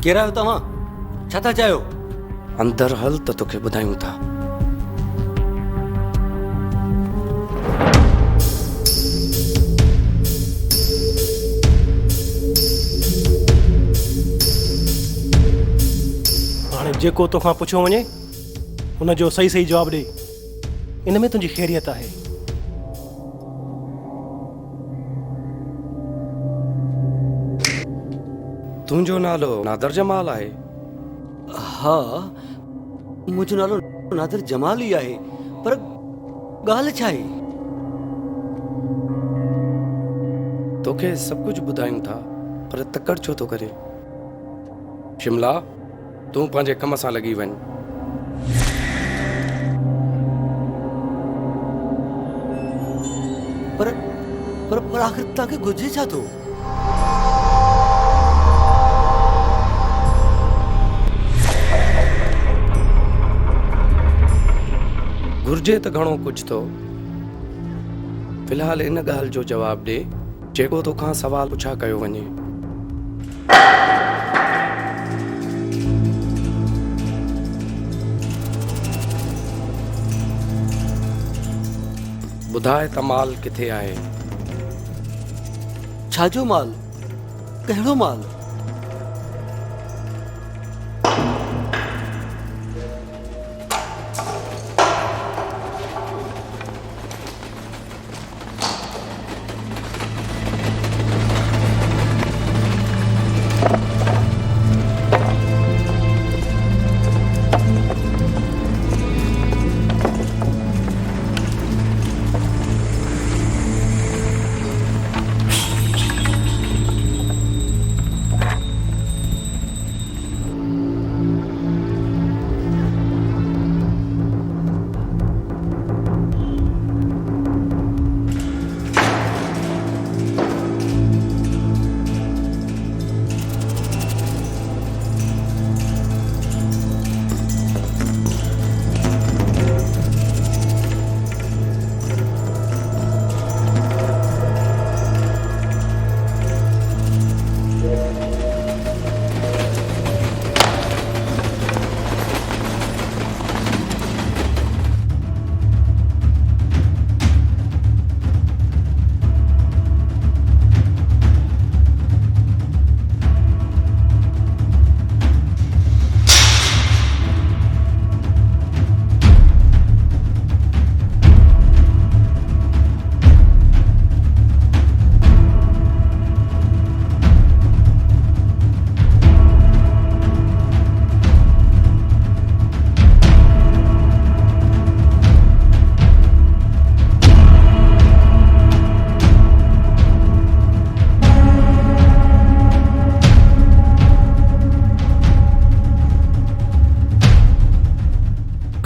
केरु आहियो तव्हां? छा था चाहियो? अंदर हल त तोखे ॿुधायूं था। हाणे जेको तोखां पुछियो वञे हुनजो सही सही जवाबु ॾे। इन में तुंहिंजी ख़ैरियत आहे। तुंहिंजो नालो नादर जमाल आहे? हा, मुंहिंजो नालो नादिर जमाल ई आहे, पर ॻाल्हि छा आहे? तोखे सभु कुझु ॿुधायूं था, पर तकड़ छो थो करे? शिमला, तूं पंहिंजे कम सां लॻी वञ। पर पर पर आख़िर तव्हांखे घुरिजे छा थो? घुर्जे त घणो कुझु थो। फ़िलहाल इन ॻाल्हि जो जवाबु ॾे जेको तोखां सवाल पुछा कयो वञे। ॿुधाए त माल किथे आहे? छाजो माल? कहिड़ो माल?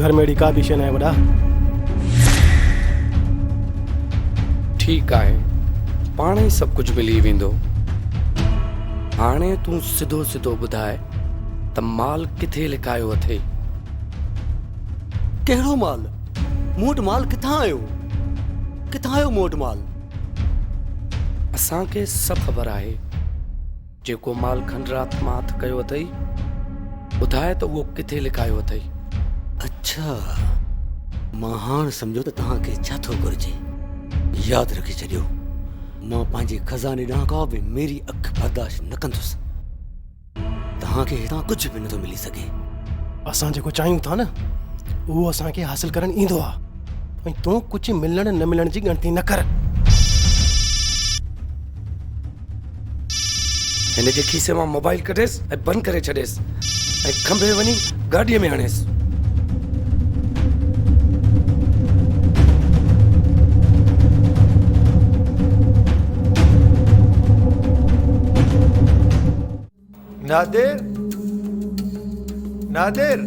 घर में अहिड़ी का बि शइ न आहे वॾा। ठीकु आहे, पाण ई सभु कुझु मिली वेंदो। हाणे तूं सिधो सिधो ॿुधाए त माल किथे लिकायो अथई? कहिड़ो माल? मूं वटि माल किथां आयो? किथां आयो मूं वटि माल? असांखे सभु ख़बर आहे। जेको माल खंडरात मां हथु कयो अथई, ॿुधाए त उहो किथे लिकायो अथई? अच्छा, मां हाणे सम्झो त तव्हांखे छा थो घुरिजे। यादि रखी छॾियो, मां पंहिंजे खज़ाने ॾांहुं का बि मेरी अखि बर्दाश्त न कंदुसि। तव्हांखे हितां कुझु बि नथो मिली सघे। असां जेको चाहियूं था न, उहो असांखे हासिल करणु ईंदो आहे। ऐं तूं कुझु मिलण न मिलण जी ॻणती न कर। हिन जे खीसे मां मोबाइल कढेसि ऐं बंदि करे छॾेसि ऐं खंभे वञी गाॾीअ में हणेसि। नादिर, नादिर,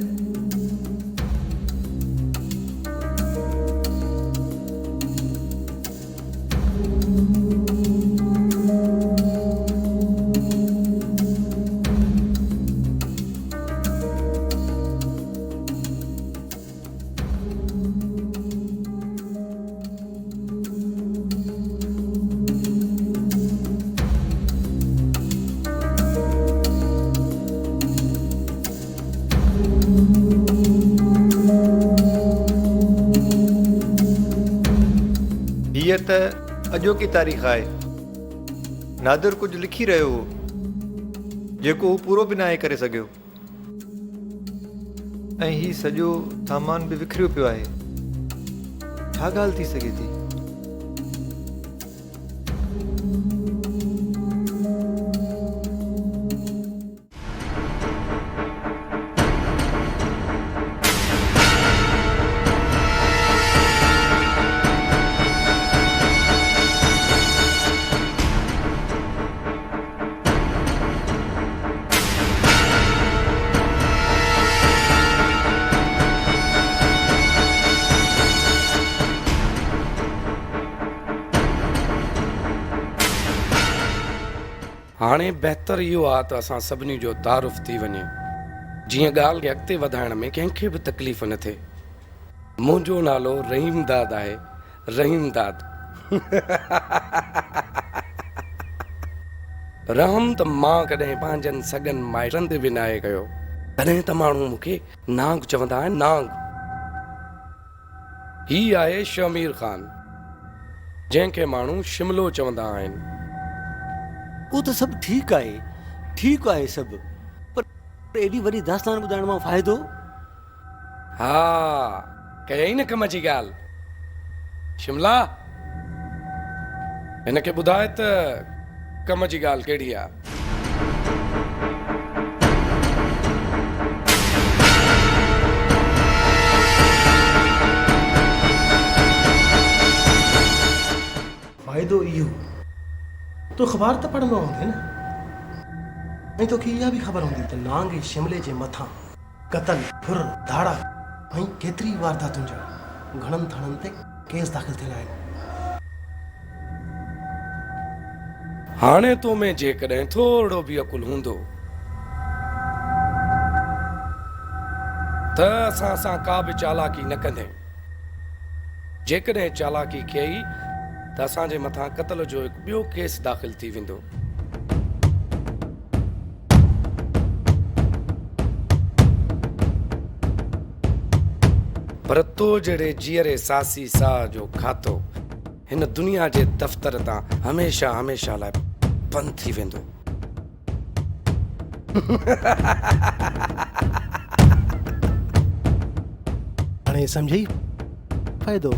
हीअ त अॼोकी तारीख़ आहे। नादिर कुझु लिखी रहियो हो जेको हू पूरो बि नाहे करे सघियो, ऐं हीउ सॼो सामान बि विखरियो पियो आहे। छा ॻाल्हि थी सघे थी? हाणे बहितर इहो आहे त असां सभिनी जो तारुफ़ थी वञे, जीअं ॻाल्हि खे अॻिते वधाइण में कंहिंखे बि तकलीफ़ न थिए। मुंहिंजो नालो रहीमदाद आहे, रहीमदाद। रहम त मां कॾहिं पंहिंजनि सॻनि माइटनि ते बि नाहे कयो। तॾहिं त माण्हू मूंखे नांग चवंदा आहिनि, नांग। ही आहे शमीर ख़ान, जंहिंखे माण्हू शिमलो चवंदा आहिनि। उहो त सभु ठीकु आहे सभु, पर एॾी वॾी दास्तान ॿुधाइण मां फ़ाइदो? हा, कयई न कम जी ॻाल्हि। शिमला, हिनखे ॿुधाए त कम जी ॻाल्हि कहिड़ी आहे। फ़ाइदो इहो, तो ख़बर त पढ़ंदो हूंदे न, ऐं तोखे इहा बि ख़बर हूंदी त नांग शिमले जे मथां क़तल, फुर, धाड़ा ऐं केतिरी वारदातुनि जा घणनि थाणनि ते केस दाख़िल थियल आहिनि। हाणे तो में जेकॾहिं थोरो बि अकुल हूंदो त असां सां का बि चालाकी न कंदे। जेकॾहिं चालाकी कई त असांजे मथां क़तल जो हिकु ॿियो केस दाख़िल थी वेंदो। पर तो जहिड़े जीअरे सासी साह जो खातो हिन दुनिया जे दफ़्तर तां हमेशह लाइ बंदि थी वेंदो। हाणे सम्झी फ़ाइदो?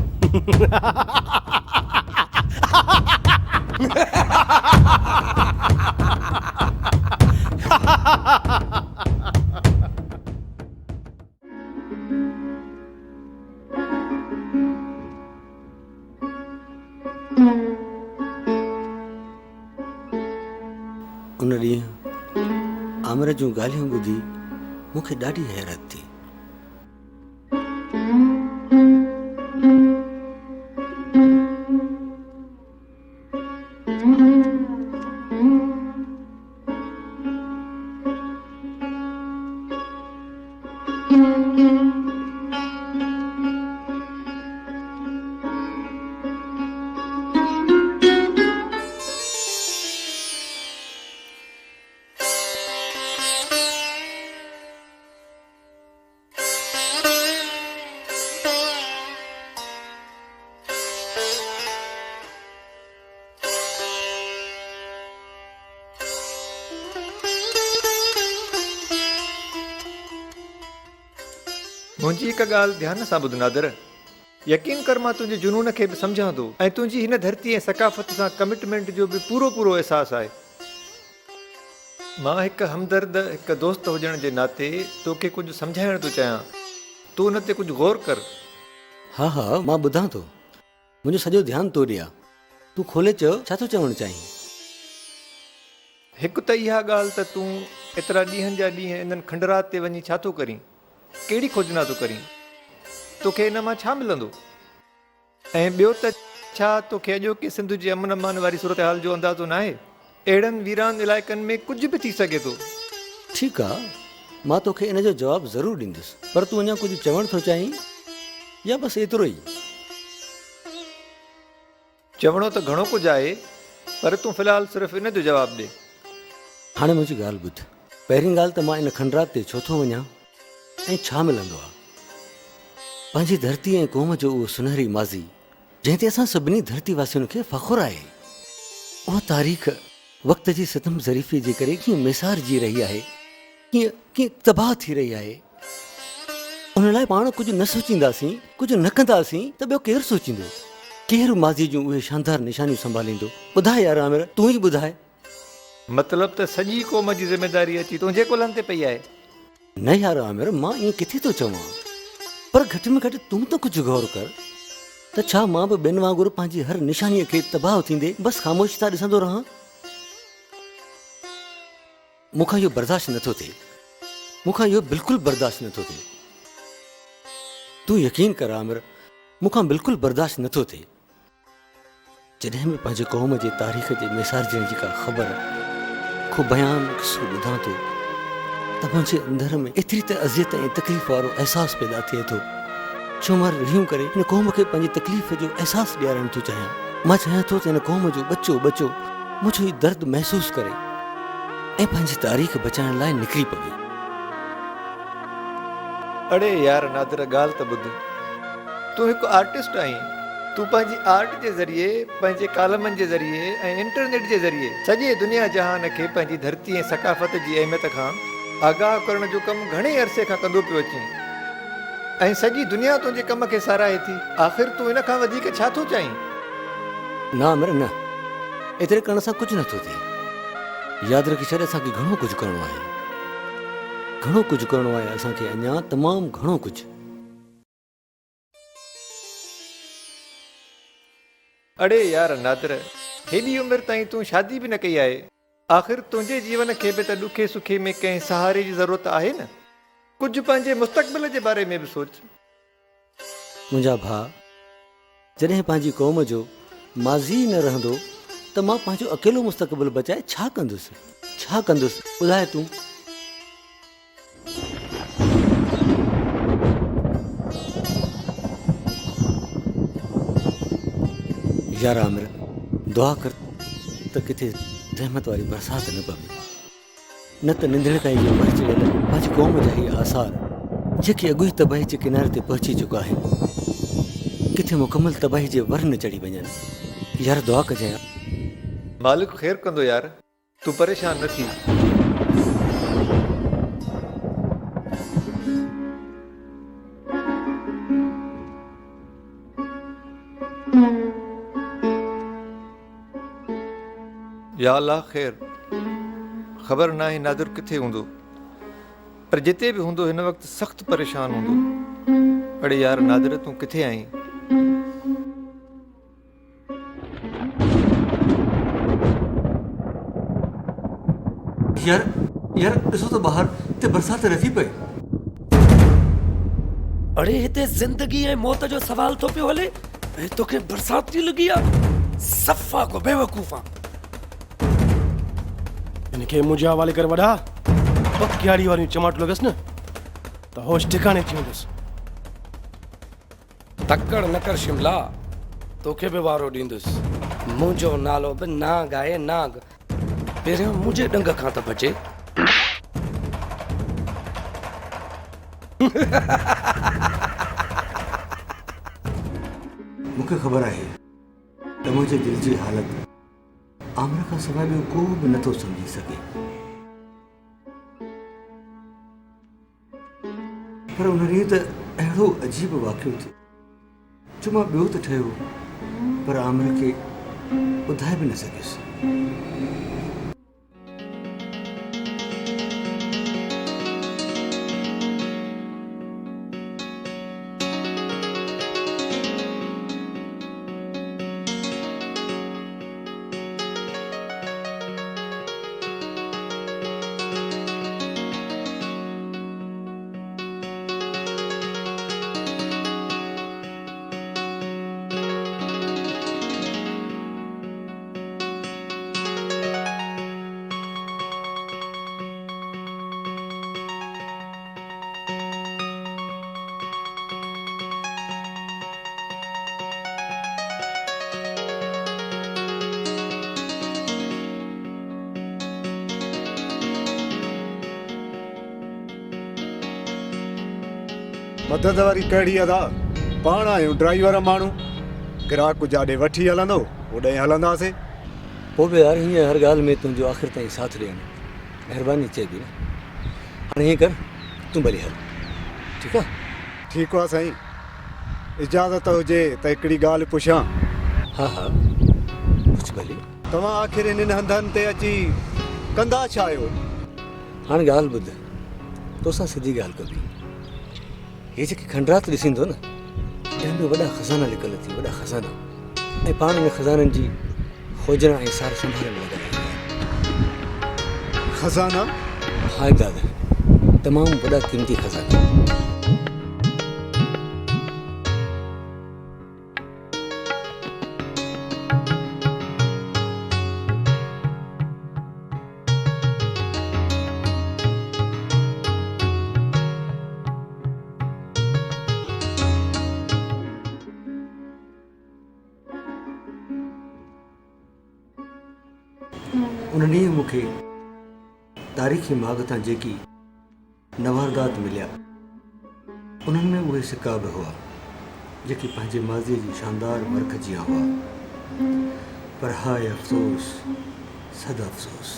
उन ॾींहुं आमिर जूं ॻाल्हियूं ॿुधी मूंखे ॾाढी हैरत थी। मुंहिंजी हिकु ॻाल्हि ध्यान सां ॿुध नादिर। यकीन कर, मां तुंहिंजे जुनून खे बि सम्झां थो, ऐं तुंहिंजी हिन धरती ऐं सकाफ़त सां कमिटमेंट जो बि पूरो अहसासु आहे। मां हिकु हमदर्द, हिकु दोस्त हुजण जे नाते तोखे कुझु सम्झाइण थो चाहियां। तूं हुन ते कुझु गौर कर। हा मां ॿुधां थो, मुंहिंजो सॼो ध्यानु तो ॾियां। तूं खोले चयो, छा थो चवणु चाहीं? हिकु त इहा ॻाल्हि त तूं एतिरा ॾींहंनि जा ॾींहं इन्हनि खंडरात ते वञी छा थो करीं, कहिड़ी खोजना थो करीं, तोखे इन मां छा मिलंदो? ऐं ॿियो त छा तोखे अॼोके सिंध जे अमन अमान वारी सूरत हाल जो अंदाज़ो न आहे? अहिड़नि वीरान इलाइक़नि में कुझु बि थी सघे थो। ठीकु आहे, मां तोखे इन जो जवाबु ज़रूरु ॾींदुसि, पर तूं अञा कुझु चवणु थो चाहीं या बसि एतिरो ई? चवणो त घणो कुझु आहे, पर तूं फ़िलहालु सिर्फ़ु इन जो जवाबु ॾे। हाणे मुंहिंजी ॻाल्हि ॿुध। पहिरीं ॻाल्हि त मां इन खंडरात ते छो थो वञा ऐं छा मिलंदो आहे? पंहिंजी धरती ऐं क़ौम जो उहो सुनहरी माज़ी जंहिं ते असां सभिनी धरतीवासियुनि खे फ़ख़ुरु आहे। उहा तारीख़ वक़्त जी सितम ज़रीफ़ी जे करे कीअं मिसारजी रही आहे, कीअं कीअं तबाह थी रही आहे। उन लाइ पाण कुझु न सोचींदासीं, कुझु न कंदासीं त ॿियो केरु सोचींदो? केरु माज़ी जूं उहे शानदार निशानियूं संभालींदो? ॿुधाए यार आमिर, तूं ई ॿुधाए। मतिलब त सॼी क़ौम जी ज़िमेदारी अची तुंहिंजे कुलनि ते पई आहे। न यार आमिर, मां ईअं किथे थो चवां, पर घटि में घटि तूं त कुझु गौर कर त छा मां बि ॿियनि वांगुरु पंहिंजी हर निशानीअ खे तबाह थींदे बसि ख़ामोश सां ॾिसंदो रहां? मूंखां इहो बर्दाश्त नथो थिए, मूंखां इहो बिल्कुलु बर्दाश्त नथो थिए। तूं यकीन कर आमिर, मूंखां बिल्कुलु बर्दाश्त नथो थिए। जॾहिं बि पंहिंजे क़ौम जे तारीख़ जे मिसारजण जी का ख़बर को बयान किसो ॿुधां थो त मुंहिंजे अंदर में एतिरी त अज़ियत ऐं तकलीफ़ वारो अहसासु पैदा थिए थो, छो मां रिढ़ियूं करे हिन क़ौम खे पंहिंजी तकलीफ़ जो अहसासु ॾियारणु थो चाहियां। मां चाहियां थो त हिन क़ौम जो ॿचो ॿचो मुंहिंजो ही दर्द महसूसु करे ऐं पंहिंजी तारीख़ बचाइण लाइ निकिरी पवे। अड़े यार नादिर, ॻाल्हि त ॿुध, तूं हिकु आर्टिस्ट आहीं। तूं पंहिंजी आर्ट जे ज़रिए, पंहिंजे कालमनि जे ज़रिए ऐं इंटरनेट जे ज़रिए सॼे दुनिया जहान खे पंहिंजी धरती ऐं सक़ाफ़त जी अहमियत खां आगाह करण जो कमु घणे अरसे खां कंदो पियो अचीं ऐं सॼी दुनिया तुंहिंजे कम खे साराहे थी। आख़िर तूं इन खां वधीक छा थो चाहीं? न आमिर न, एतिरे करण सां कुझु नथो थिए। यादि रखी छॾ, असांखे घणो कुझु करिणो आहे, घणो कुझु करिणो आहे असांखे, अञा तमामु घणो कुझु। अड़े यार नादिर, हेॾी उमिरि ताईं तूं शादी बि न कई आहे। आख़िर तुंहिंजे जीवन खे बि त ॾुखे सुखे में कंहिं सहारे जी ज़रूरत आहे न। कुझु पंहिंजे मुस्तक़बिल जे बारे में बि सोच। मुंहिंजा भाउ, जॾहिं पंहिंजी क़ौम जो माज़ी न रहंदो त मां पंहिंजो अकेलो मुस्तक़बिल बचाए छा कंदुसि, छा कंदुसि? ॿुधाए तूं। यार आमिर, दुआ कर त किथे रहमत वारी बरसाति न पवे, न त निंदड़ काई जो मर चढ़ियल पंहिंजी क़ौम जा ही आसार जेके अॻु ई तबाही जे किनारे ते पहुची चुका आहिनि, किथे मुकमल तबाही जे वर न चढ़ी वञनि। यार दुआ कजांइ। मालिक ख़ैर कंदो यार, तूं परेशान न थी। या अल्लाह ख़ैर, ख़बर न आहे नादिर किथे हूंदो, पर जिते बि हूंदो हिन वक़्तु सख़्तु परेशान हूंदो। अड़े यार नादिर, तूं किथे आहीं? यार यार ॾिसो त ॿाहिरि हिते बरसाति नथी पए। अड़े हिते ज़िंदगी ऐं मौत जो सवाल थो पियो हले ऐं तोखे बरसाति थी लॻी आहे? सफ़ा को बेवकूफ़ा। इनखे मुंहिंजे हवाले करे वॾा पकियाड़ी वारियूं चमाटो लॻसि न त होश ठिकाणे थी वेंदुसि। तकड़ न कर शिमला, तोखे बि वारो ॾींदुसि। मुंहिंजो नालो बि नाग आहे, नाग। पहिरियों मुंहिंजे डंग खां त बचे। मूंखे ख़बर आहे त मुंहिंजे दिलि जी हालत आमिर खां सवाइ ॿियो को बि नथो सम्झी सघे, पर उन ॾींहुं त अहिड़ो अजीब वाक़ियो थियो जो मां ॿियो त ठहियो पर आमिर खे ॿुधाए बि न सघियुसि। मदद वारी कहिड़ी अदा? पाण आहियूं ड्राइवर माण्हू, ग्राहक जाॾे वठी हलंदो होॾे हलंदासीं। पोइ बि यार हीअं हर ॻाल्हि में तुंहिंजो आख़िर ताईं साथ ॾियणु महिरबानी चइबी न। हाणे हीअं कर, तूं भली हल, ठीकु आहे? ठीकु आहे साईं, इजाज़त हुजे त हिकिड़ी ॻाल्हि पुछां? हा हा, पुछ भली। तव्हां आख़िर इन्हनि हंधनि ते अची कंदा छा आहियो? हाणे ॻाल्हि ॿुध, तोसां सिधी ॻाल्हि कबी। हे जेके खंडरात ॾिसींदो न, हिन में वॾा ख़ज़ाना लिकल थी, वॾा ख़ज़ाना, ऐं पाण इन ख़ज़ाननि जी खोजना ऐं सार संभाल में लॻल आहियूं। खज़ाना? हा दादा, तमामु वॾा क़ीमती ख़ज़ाना। उन ॾींहुं मूंखे तारीख़ी माॻ तां जेकी नवारदात मिलिया, उन्हनि में उहे सिक्का बि हुआ जेके पंहिंजे माज़ीअ जी शानदार वर्ख जिया हुआ। पर हाय अफ़सोस, सद अफ़सोस,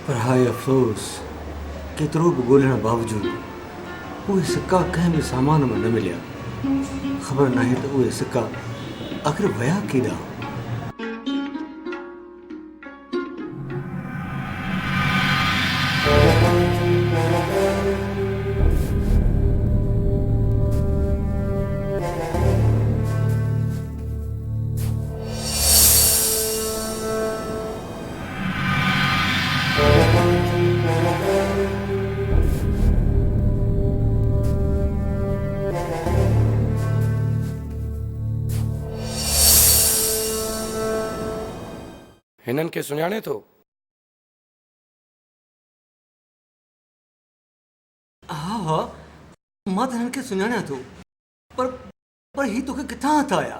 पर हाय अफ़सोस, केतिरो बि ॻोल्हण बावजूदि उहे सिक्का कंहिं बि सामान में न मिलिया। ख़बर नाहे त उहे सिक्का आख़िर विया केॾांहुं। हिननि खे सुञाणे थो? हा हा, मां त हिननि खे सुञाणियां थो, पर ही तोखे किथां हथ आया?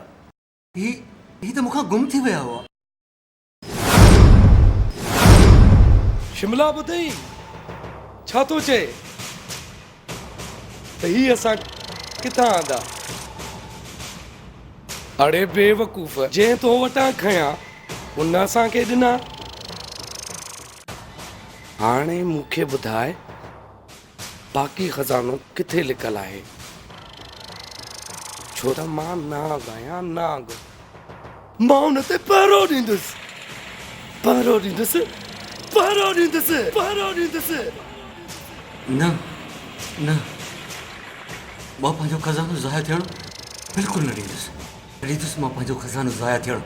ही त मूंखां गुम थी विया हुआ। शिमला ॿुधई छा थो चए त ही असां किथां आंदा? अड़े बेवकूफ़, जंहिं तो वटां खयां उन असांखे ॾिना। हाणे मूंखे ॿुधाए बाक़ी खज़ानो किथे लिकल आहे? छो त मां नाग आहियां, नाग। मां हुन ते पहिरो ॾींदुसि, पहिरो ॾींदुसि, पहिरो ॾींदुसि, पहिरो ॾींदुसि। न न, मां पंहिंजो खज़ानो ज़ाया थियणु बिल्कुलु न ॾींदुसि। ॾींदुसि मां पंहिंजो खज़ानो ज़ाया थियणु।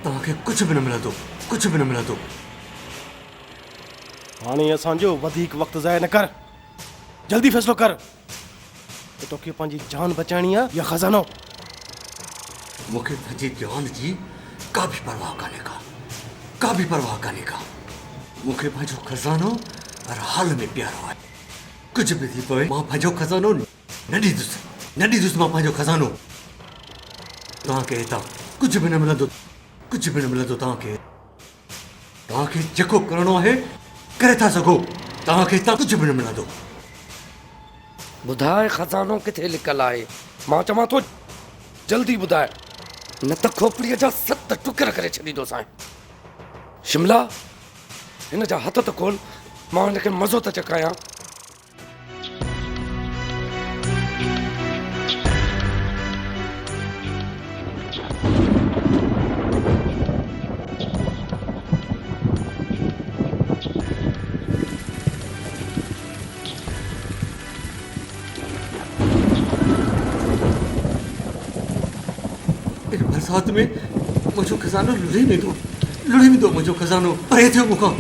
तव्हांखे कुझु बि न मिलंदो, कुझु बि न मिलंदो। हाणे असांजो वधीक वक़्तु ज़ाया न कर, जल्दी फ़ैसिलो कर त तोखे पंहिंजी जान बचाइणी आहे या खज़ानो। मूंखे पंहिंजी जान जी का बि परवाह कान्हे का बि परवाह कान्हे का। मूंखे पंहिंजो खज़ानो हर हाल में प्यारो आहे। कुझु बि थी पवे मां पंहिंजो खज़ानो न ॾींदुसि मां पंहिंजो खज़ानो। तव्हांखे हितां कुझु बि न मिलंदो, कुझु बि न मिलंदो तव्हांखे। तव्हांखे जेको करिणो आहे करे था सघो। तव्हांखे हितां कुझु बि न मिलंदो। ॿुधाए खज़ानो किथे लिकल आहे? मां चवां थो जल्दी ॿुधाए, न त खोपड़ीअ जा 7 टुकर करे छॾींदोसांइ। शिमला, हिन जा हथ त खोल, मां हिनखे मज़ो त चखायां। बरसात में मुंहिंजो खज़ानो लुड़ी वेंदो मुंहिंजो खज़ानो। परे थियो मूंखां।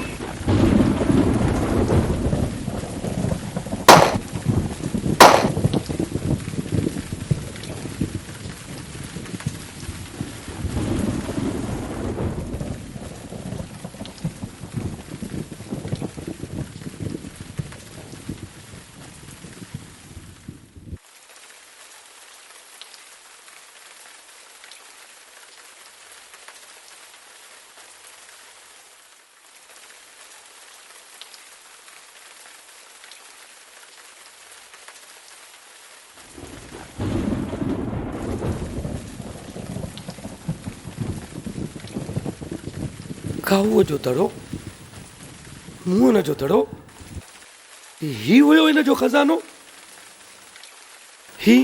काऊअ जो दड़ो, मुंहं जो दड़ो, ही हुयो हिन जो खज़ानो। ही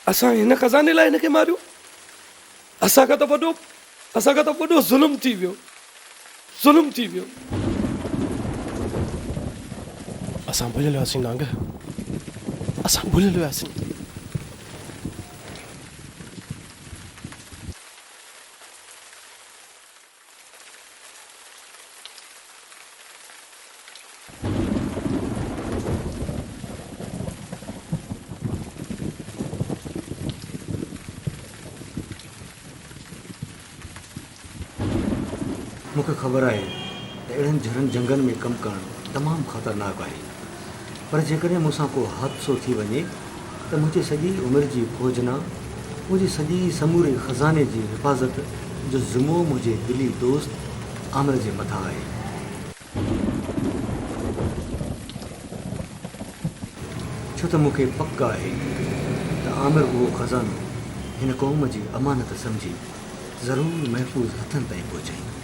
असां हिन खज़ाने लाइ हिनखे मारियो। असांखां त वॾो ज़ुल्म थी वियो, ज़ुल्म थी वियो। असां भुलियल हुआसीं नांग, असां भुलियल हुआसीं। मूंखे ख़बर आहे त अहिड़नि झरनि जंगनि में कमु करणु तमामु ख़तरनाक आहे, पर जेकॾहिं मूंसां को हादसो थी वञे त मुंहिंजी सॼी उमिरि जी खोजना, मुंहिंजी सॼी समूरे ख़ज़ाने जी हिफ़ाज़त जो ज़िम्मो मुंहिंजे दिली दोस्त आमिर जे मथां आहे। छो त मूंखे पक आहे त आमिर उहो खज़ानो हिन क़ौम जी अमानत सम्झी ज़रूरु महफ़ूज़ हथनि ताईं पहुचाईंदो।